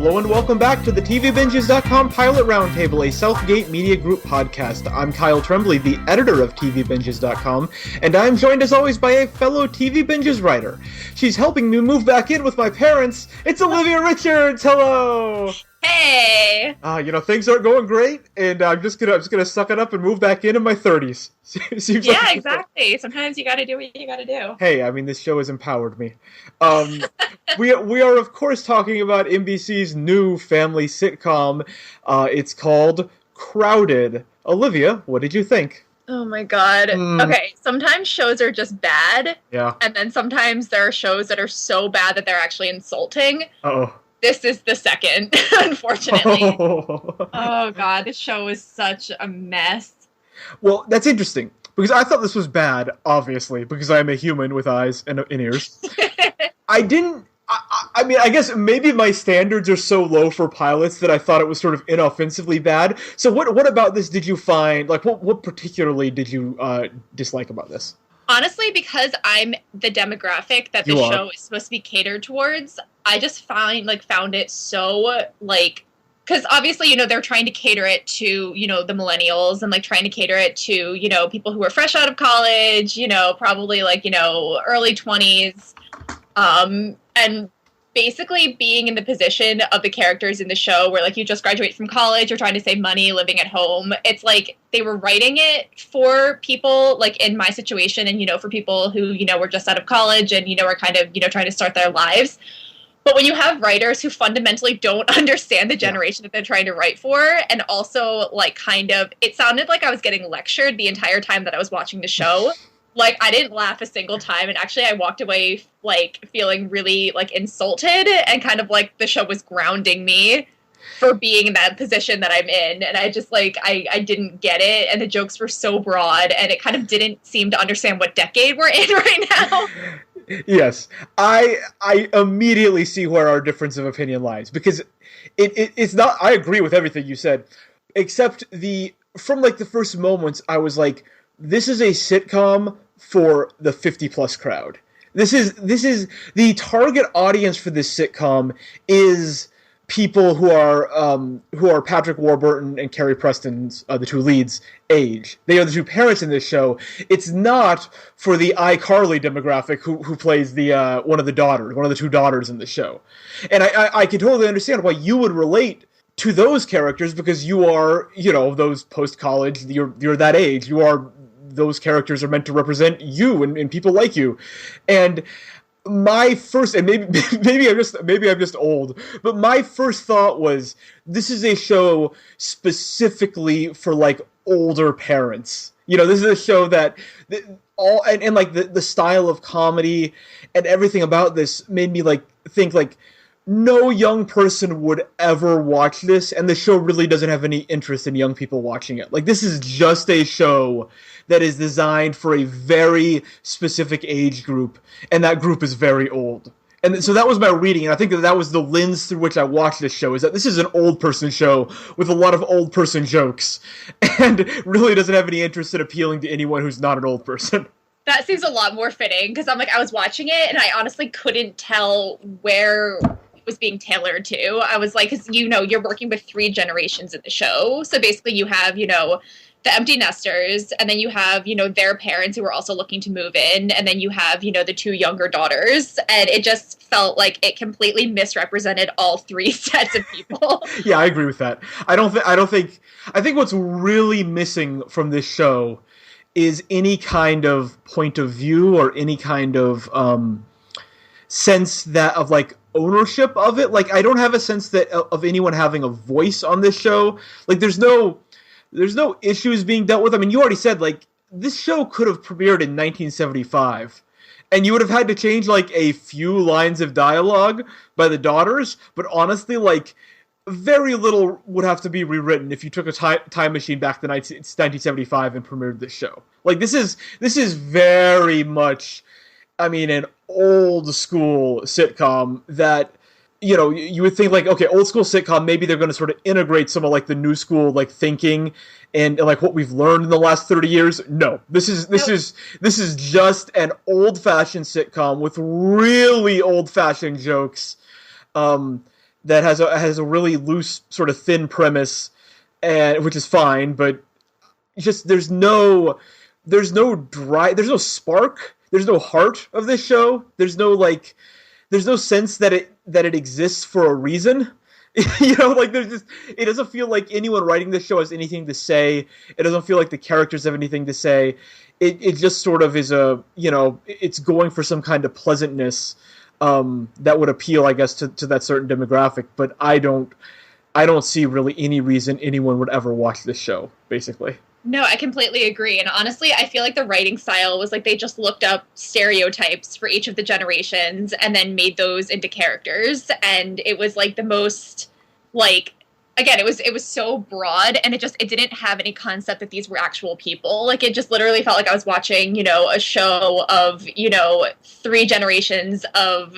Hello and welcome back to the TVBinges.com Pilot Roundtable, a Southgate Media Group podcast. I'm Kyle Tremblay, the editor of TVBinges.com, and I'm joined as always by a fellow TV Binges writer. She's helping me move back in with my parents. It's Olivia Richards. Hello. Hey. Things aren't going great, and I'm just gonna suck it up and move back in my 30s. Yeah, exactly. Sometimes you gotta do what you gotta do. Hey, I mean, this show has empowered me. We are, of course, talking about NBC's new family sitcom. It's called Crowded. Olivia, what did you think? Oh my god. Okay, sometimes shows are just bad. Yeah. And then sometimes there are shows that are so bad that they're actually insulting. Uh-oh. This is the second, unfortunately. Oh god, this show is such a mess. Well, that's interesting, because I thought this was bad, obviously, because I'm a human with eyes and ears. I mean, I guess maybe my standards are so low for pilots that I thought it was sort of inoffensively bad. So what about this did you find, like, what particularly did you dislike about this? Honestly, because I'm the demographic that the show is supposed to be catered towards, I just found it so, because obviously, they're trying to cater it to, the millennials and, trying to cater it to, people who are fresh out of college, probably, early 20s. And basically being in the position of the characters in the show where, you just graduate from college, you're trying to save money, living at home. It's they were writing it for people, in my situation and, for people who, were just out of college and, are kind of, trying to start their lives. But when you have writers who fundamentally don't understand the generation that they're trying to write for, and also, it sounded like I was getting lectured the entire time that I was watching the show. I didn't laugh a single time, and actually I walked away, feeling really, insulted, and kind of the show was grounding me for being in that position that I'm in, and I just, I didn't get it, and the jokes were so broad, and it kind of didn't seem to understand what decade we're in right now. Yes, I immediately see where our difference of opinion lies, because it's not, I agree with everything you said, except from the first moments, I was like, this is a sitcom for the 50-plus crowd. This is the target audience for this sitcom is people who are Patrick Warburton and Carrie Preston's the two leads age. They are the two parents in this show. It's not for the iCarly demographic who plays the one of the two daughters in the show. And I can totally understand why you would relate to those characters, because you are, those post-college, you're that age. Those characters are meant to represent you and people like you. And my first, and maybe I'm just old, but my first thought was, this is a show specifically for older parents. This is a show that the style of comedy and everything about this made me think no young person would ever watch this, and the show really doesn't have any interest in young people watching it. This is just a show that is designed for a very specific age group, and that group is very old. And so that was my reading, and I think that was the lens through which I watched this show, is that this is an old person show with a lot of old person jokes, and really doesn't have any interest in appealing to anyone who's not an old person. That seems a lot more fitting, because I was watching it, and I honestly couldn't tell where it was being tailored to. I was because you're working with three generations in the show. So basically you have, the empty nesters, and then you have, their parents who are also looking to move in, and then you have, the two younger daughters, and it just felt like it completely misrepresented all three sets of people. Yeah, I agree with that. I think what's really missing from this show is any kind of point of view or any kind of sense of ownership of it. I don't have a sense that of anyone having a voice on this show. There's no issues being dealt with. I mean, you already said this show could have premiered in 1975, and you would have had to change a few lines of dialogue by the daughters, but honestly very little would have to be rewritten if you took a time machine back to 1975 and premiered this show. This is very much, an old school sitcom that, you would think okay, old school sitcom, maybe they're going to sort of integrate some of the new school thinking and what we've learned in the last 30 years. No, this is just an old fashioned sitcom with really old fashioned jokes. that has a really loose, sort of thin premise, and which is fine, but just there's no drive, there's no spark, there's no heart of this show. There's no sense that it exists for a reason. Like there's just it doesn't feel like anyone writing this show has anything to say. It doesn't feel like the characters have anything to say. It just sort of is it's going for some kind of pleasantness that would appeal, I guess, to that certain demographic. But I don't see really any reason anyone would ever watch this show, basically. No, I completely agree. And honestly, I feel like the writing style was like they just looked up stereotypes for each of the generations and then made those into characters. And it was like the most, like, again, it was so broad, and it didn't have any concept that these were actual people. Like, it just literally felt like I was watching, a show of, three generations of,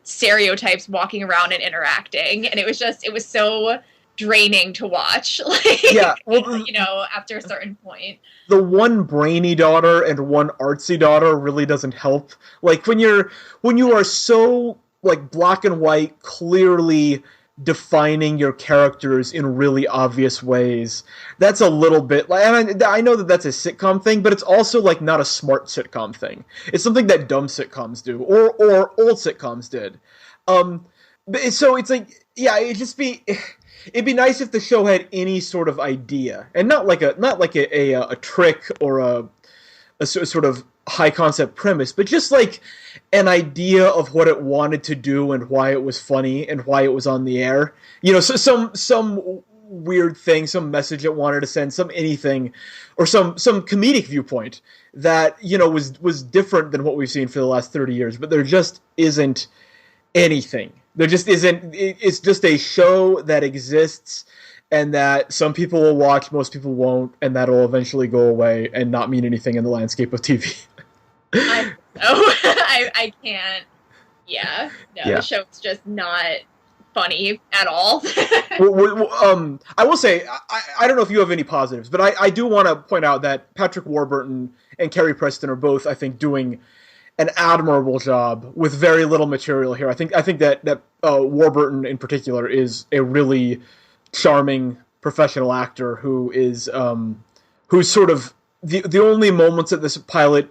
stereotypes walking around and interacting. And it was so draining to watch, like, yeah, well, after a certain point. The one brainy daughter and one artsy daughter really doesn't help. Like, when you are so, like, black and white, clearly defining your characters in really obvious ways, that's a little bit like, I know that that's a sitcom thing, but it's also like not a smart sitcom thing. It's something that dumb sitcoms do, or old sitcoms did. So it's like, yeah, it'd be nice if the show had any sort of idea, and not like a trick or a sort of high concept premise, but just like an idea of what it wanted to do and why it was funny and why it was on the air. So some weird thing, some message it wanted to send, some anything, or some comedic viewpoint that was different than what we've seen for the last 30 years. But there just isn't anything. There just isn't. It's just a show that exists, and that some people will watch, most people won't, and that'll eventually go away and not mean anything in the landscape of TV. I can't. Yeah, no, yeah. The show's just not funny at all. I will say, I don't know if you have any positives, but I do want to point out that Patrick Warburton and Carrie Preston are both, I think, doing an admirable job with very little material here. I think that Warburton in particular is a really charming professional actor who is who's sort of the only moments that this pilot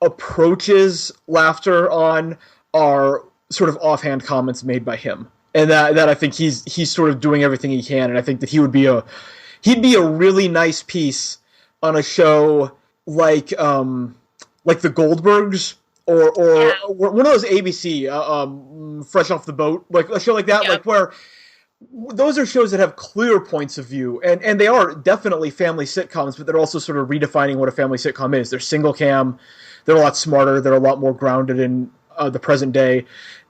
approaches laughter on are sort of offhand comments made by him, and that I think he's sort of doing everything he can, and I think that he'd be a really nice piece on a show like the Goldbergs. Or yeah. One of those ABC, Fresh Off the Boat, like a show like that, yeah. Like where those are shows that have clear points of view, and they are definitely family sitcoms, but they're also sort of redefining what a family sitcom is. They're single cam, they're a lot smarter, they're a lot more grounded in the present day,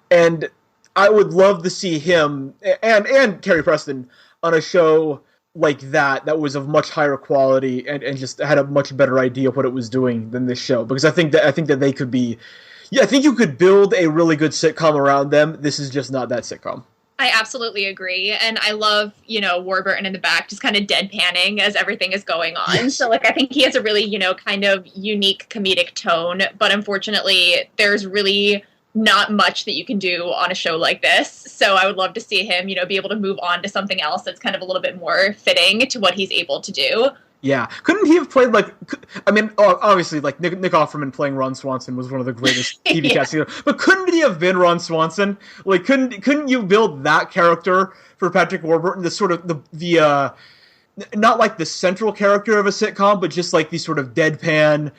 and I would love to see him and Carrie Preston on a show like that was of much higher quality and just had a much better idea of what it was doing than this show. Because I think that they could be, yeah, I think you could build a really good sitcom around them. This is just not that sitcom. I absolutely agree. And I love, Warburton in the back just kind of deadpanning as everything is going on. Yes. So, like, I think he has a really, kind of unique comedic tone. But unfortunately, there's really not much that you can do on a show like this. So I would love to see him, be able to move on to something else that's kind of a little bit more fitting to what he's able to do. Yeah. Couldn't he have played, like, I mean, obviously, like, Nick Offerman playing Ron Swanson was one of the greatest TV yeah. casting, but couldn't he have been Ron Swanson? Like, couldn't you build that character for Patrick Warburton, the sort of the not like the central character of a sitcom, but just like the sort of deadpan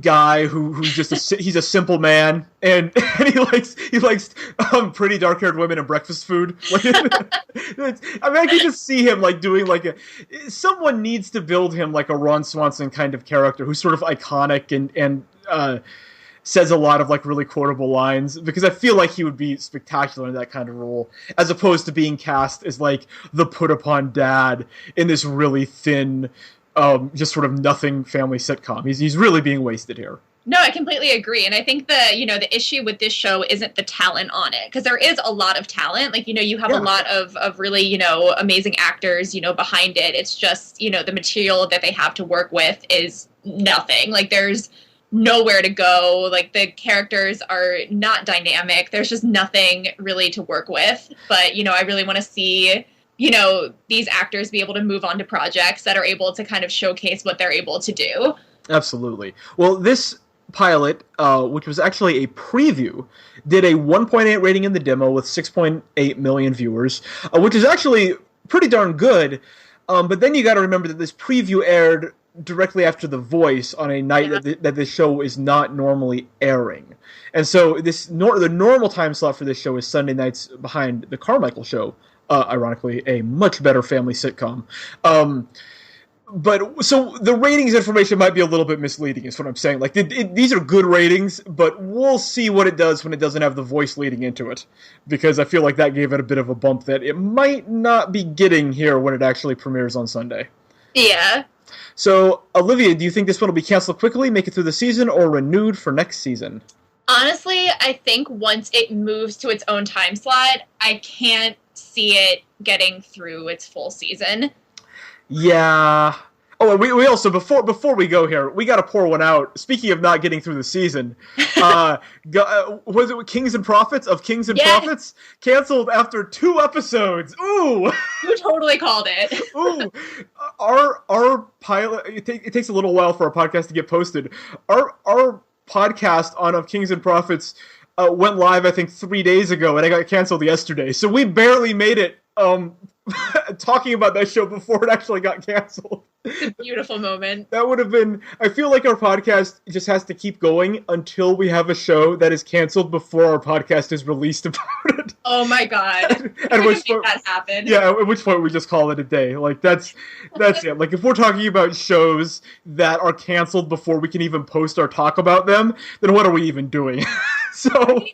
guy who's just he's a simple man, and he likes pretty dark-haired women and breakfast food. Like, I mean, I can just see him like doing like someone needs to build him like a Ron Swanson kind of character who's sort of iconic and says a lot of like really quotable lines, because I feel like he would be spectacular in that kind of role, as opposed to being cast as like the put upon dad in this really thin just sort of nothing family sitcom. He's really being wasted here. No, I completely agree. And I think the issue with this show isn't the talent on it, because there is a lot of talent. Like, you have yeah. a lot of really, amazing actors, behind it. It's just, the material that they have to work with is nothing. Like, there's nowhere to go. Like, the characters are not dynamic. There's just nothing really to work with. But, you know, I really want to see, you know, these actors be able to move on to projects that are able to kind of showcase what they're able to do. Absolutely. Well, this pilot, which was actually a preview, did a 1.8 rating in the demo with 6.8 million viewers, which is actually pretty darn good. But then you got to remember that this preview aired directly after The Voice on a night that this show is not normally airing. And so the normal time slot for this show is Sunday nights behind The Carmichael Show, ironically, a much better family sitcom. But so the ratings information might be a little bit misleading, is what I'm saying. Like, these are good ratings, but we'll see what it does when it doesn't have The Voice leading into it, because I feel like that gave it a bit of a bump that it might not be getting here when it actually premieres on Sunday. Yeah. So, Olivia, do you think this one will be canceled quickly, make it through the season, or renewed for next season? Honestly, I think once it moves to its own time slot, I can't see it getting through its full season. Yeah. Oh, and we also, before we go here, we got to pour one out. Speaking of not getting through the season, was it Kings and Prophets of Kings and Prophets? Canceled after 2 episodes. Ooh! You totally called it. Ooh! Our pilot, it takes a little while for our podcast to get posted. Our podcast on Of Kings and Prophets went live, I think, 3 days ago, and it got canceled yesterday. So we barely made it talking about that show before it actually got canceled. It's a beautiful moment. That would have been... I feel like our podcast just has to keep going until we have a show that is canceled before our podcast is released about it. Oh my god. At which point, that happen. Yeah, at which point we just call it a day. Like, that's it. Like, if we're talking about shows that are canceled before we can even post or talk about them, then what are we even doing? So...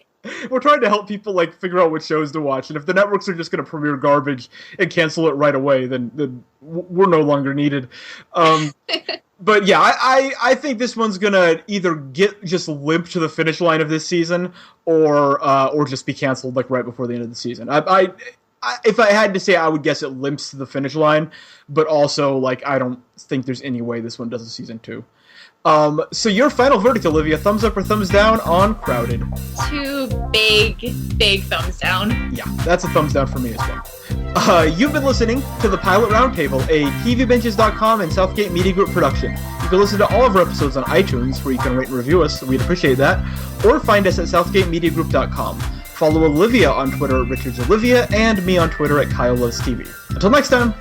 We're trying to help people, like, figure out what shows to watch, and if the networks are just going to premiere garbage and cancel it right away, then we're no longer needed. But yeah, I think this one's going to either just limp to the finish line of this season, or just be canceled, like, right before the end of the season. If I had to say, I would guess it limps to the finish line, but also, like, I don't think there's any way this one does a season 2. So your final verdict, Olivia, thumbs up or thumbs down on Crowded? 2 big thumbs down. Yeah, that's a thumbs down for me as well. You've been listening to The Pilot Roundtable, a TVBenches.com and Southgate Media Group production. You can listen to all of our episodes on iTunes, where you can rate and review us, we'd appreciate that, or find us at southgatemediagroup.com. Follow Olivia on Twitter at RichardsOlivia, and me on Twitter at KyleLovesTV. Until next time!